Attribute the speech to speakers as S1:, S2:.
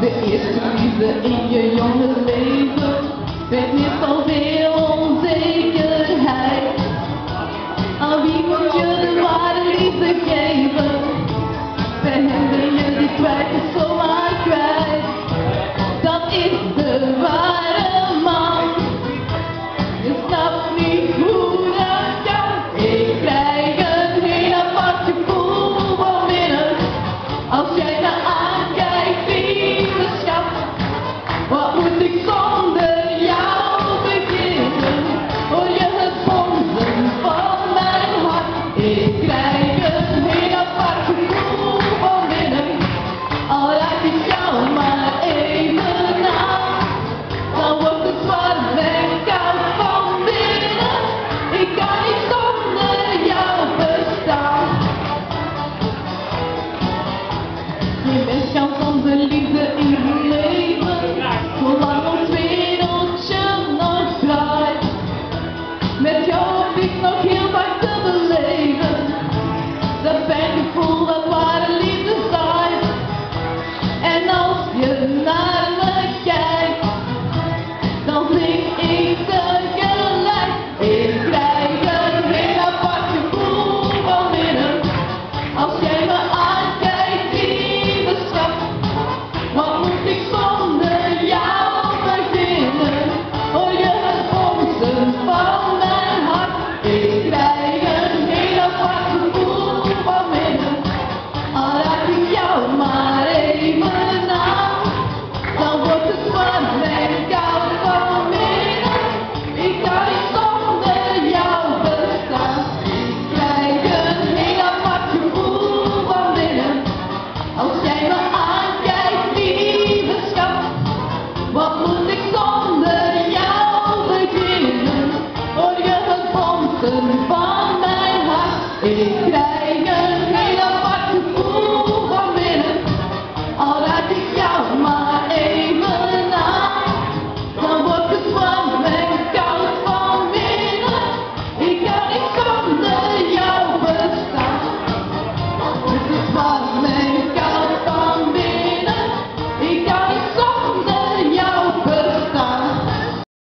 S1: De eerste liefde in je jonge leven brengt niet zoveel onzekerheid. Aan wie moet je de ware liefde geven? Bij hem ben je die twijfel zomaar kwijt. Dat is de ware man. Je snapt niet hoe dat kan. Ik krijg een heel apart gevoel van binnen als jij me aankijkt, lieve schat. Wat moet ik zonder jou beginnen? Hoor je het bonzen van mijn hart? Ik krijg een heel apart gevoel van binnen. Al raak ik jou maar even aan, dan wordt het warm en koud van binnen. Ik kan niet zonder jou bestaan. Geen mens kan zonder liefde in